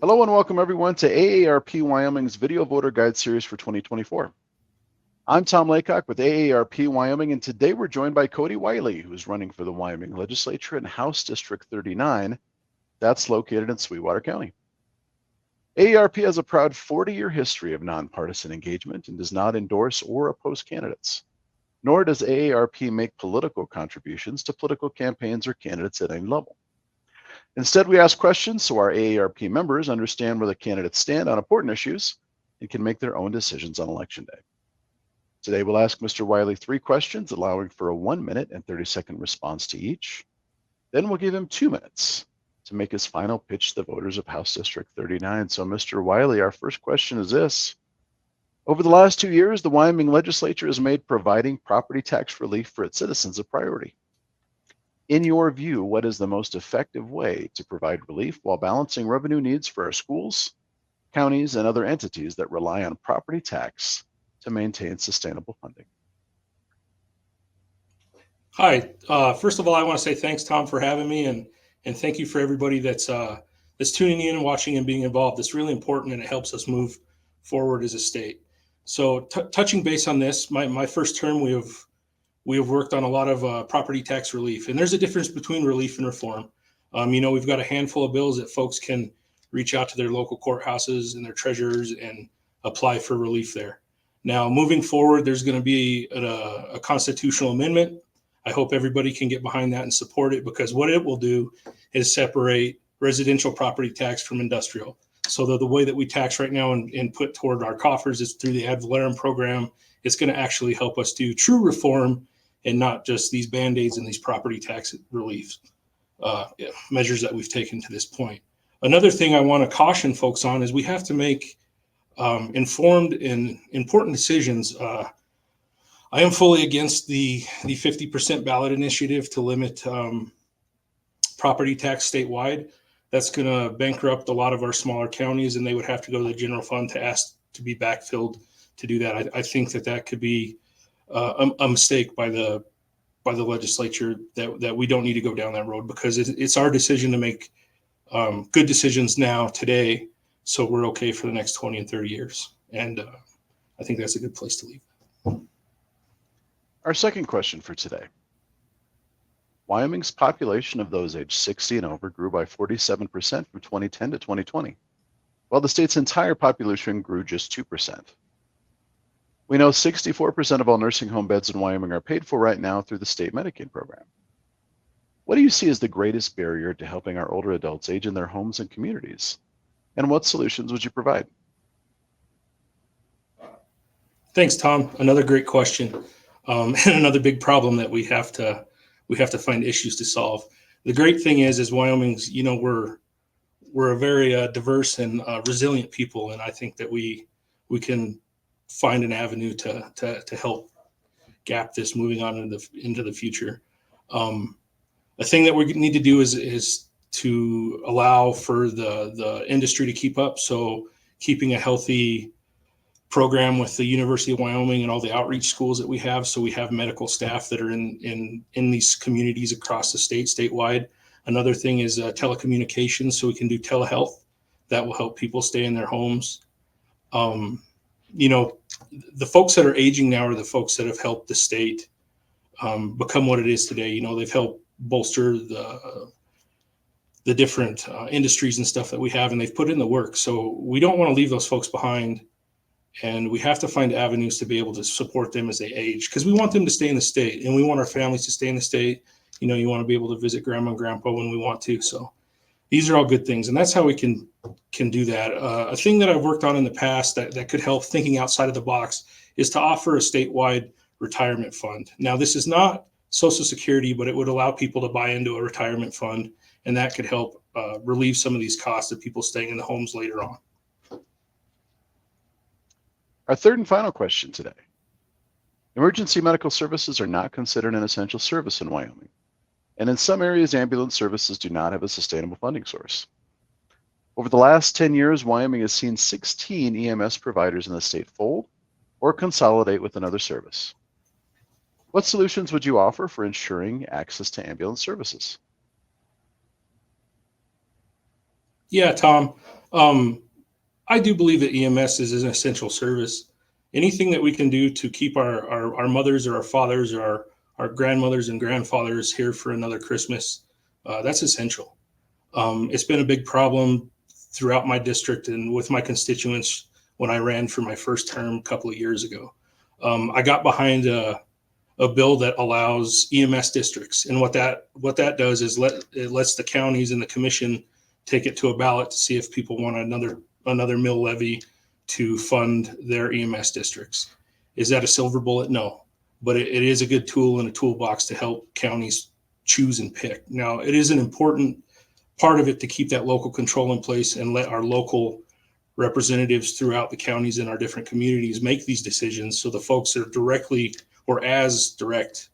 Hello and welcome everyone to AARP Wyoming's Video Voter Guide Series for 2024. I'm Tom Laycock with AARP Wyoming, and today we're joined by Cody Wylie, who's running for the Wyoming Legislature in House District 39. That's located in Sweetwater County. AARP has a proud 40-year history of nonpartisan engagement and does not endorse or oppose candidates. Nor does AARP make political contributions to political campaigns or candidates at any level. Instead, we ask questions so our AARP members understand where the candidates stand on important issues and can make their own decisions on Election Day. Today, we'll ask Mr. Wylie 3 questions, allowing for a 1-minute and 30-second response to each. Then we'll give him 2 minutes to make his final pitch to the voters of House District 39. So, Mr. Wylie, our first question is this. Over the last 2 years, the Wyoming Legislature has made providing property tax relief for its citizens a priority. In your view, what is the most effective way to provide relief while balancing revenue needs for our schools, counties, and other entities that rely on property tax to maintain sustainable funding? Hi. First of all, I want to say thanks, Tom, for having me, and thank you for everybody that's tuning in and watching and being involved. It's really important, and it helps us move forward as a state. So, touching base on this, my first term, we have worked on a lot of property tax relief, and there's a difference between relief and reform. We've got a handful of bills that folks can reach out to their local courthouses and their treasurers and apply for relief there. Now, moving forward, there's going to be a constitutional amendment. I hope everybody can get behind that and support it, because what it will do is separate residential property tax from industrial. So the way that we tax right now and put toward our coffers is through the ad valorem program. It's going to actually help us do true reform and not just these Band-Aids and these property tax relief measures that we've taken to this point. Another thing I want to caution folks on is we have to make informed and important decisions. I am fully against the 50% ballot initiative to limit property tax statewide. That's going to bankrupt a lot of our smaller counties, and they would have to go to the general fund to ask to be backfilled to do that. I think that could be a mistake by the legislature, that we don't need to go down that road, because it's our decision to make good decisions now, today, so we're okay for the next 20 and 30 years. And I think that's a good place to leave. Our second question for today. Wyoming's population of those aged 60 and over grew by 47% from 2010 to 2020, while the state's entire population grew just 2%. We know 64% of all nursing home beds in Wyoming are paid for right now through the state Medicaid program. What do you see as the greatest barrier to helping our older adults age in their homes and communities? And what solutions would you provide? Thanks, Tom. Another great question, and another big problem that we have to find issues to solve. The great thing is Wyoming's, we're a very diverse and resilient people, and I think that we can find an avenue to help gap this moving on into the future. A thing that we need to do is to allow for the industry to keep up. So keeping a healthy program with the University of Wyoming and all the outreach schools that we have. So we have medical staff that are in these communities across the state, statewide. Another thing is telecommunications. So we can do telehealth that will help people stay in their homes. The folks that are aging now are the folks that have helped the state become what it is today. They've helped bolster the different industries and stuff that we have, and they've put in the work. So we don't want to leave those folks behind, and we have to find avenues to be able to support them as they age, because we want them to stay in the state, and we want our families to stay in the state. You want to be able to visit grandma and grandpa when we want to. So these are all good things, and that's how we can do that. A thing that I've worked on in the past that could help, thinking outside of the box, is to offer a statewide retirement fund. Now, this is not Social Security, but it would allow people to buy into a retirement fund, and that could help relieve some of these costs of people staying in the homes later on. Our third and final question today. Emergency medical services are not considered an essential service in Wyoming, and in some areas, ambulance services do not have a sustainable funding source. Over the last 10 years, Wyoming has seen 16 EMS providers in the state fold or consolidate with another service. What solutions would you offer for ensuring access to ambulance services? Yeah, Tom. I do believe that EMS is an essential service. Anything that we can do to keep our mothers or our fathers or our grandmothers and grandfathers here for another Christmas, that's essential. It's been a big problem throughout my district and with my constituents when I ran for my first term a couple of years ago. I got behind a bill that allows EMS districts, and what that does is it lets the counties and the commission take it to a ballot to see if people want another mill levy to fund their EMS districts. Is that a silver bullet? No, but it is a good tool in a toolbox to help counties choose and pick. Now, it is an important part of it to keep that local control in place and let our local representatives throughout the counties and our different communities make these decisions, so the folks are directly or as directly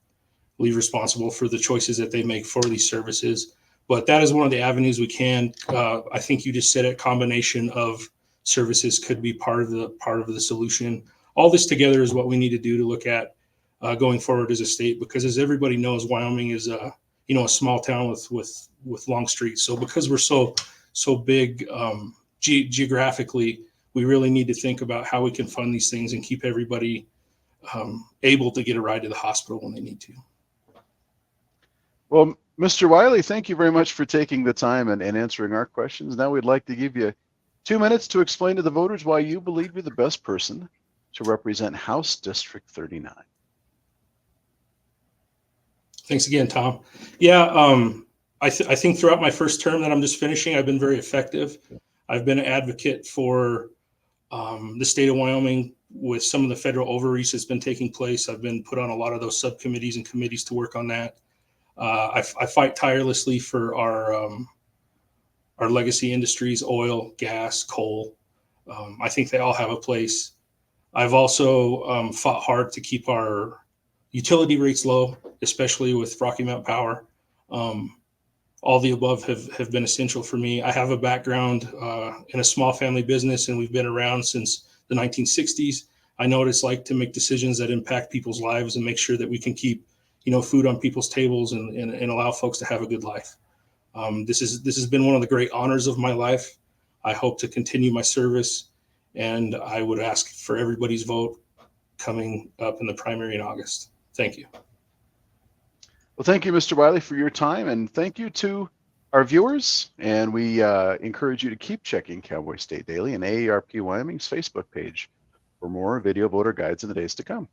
responsible for the choices that they make for these services. But that is one of the avenues we can. I think you just said a combination of services could be part of the solution. All this together is what we need to do to look at going forward as a state, because as everybody knows, Wyoming is a small town with long streets. So because we're so big geographically, we really need to think about how we can fund these things and keep everybody able to get a ride to the hospital when they need to. Well, Mr. Wylie, thank you very much for taking the time and answering our questions. Now we'd like to give you 2 minutes to explain to the voters why you believe you're the best person to represent House District 39. Thanks again, Tom. Yeah, I think throughout my first term that I'm just finishing, I've been very effective. I've been an advocate for the state of Wyoming with some of the federal overreach that's been taking place. I've been put on a lot of those subcommittees and committees to work on that. I fight tirelessly for our legacy industries: oil, gas, coal. I think they all have a place. I've also fought hard to keep our utility rates low, especially with Rocky Mount Power. All the above have been essential for me. I have a background in a small family business, and we've been around since the 1960s. I know what it's like to make decisions that impact people's lives and make sure that we can keep food on people's tables and allow folks to have a good life. This has been one of the great honors of my life. I hope to continue my service, and I would ask for everybody's vote coming up in the primary in August. Thank you. Well, thank you, Mr. Wylie, for your time, and thank you to our viewers. And we encourage you to keep checking Cowboy State Daily and AARP Wyoming's Facebook page for more video voter guides in the days to come.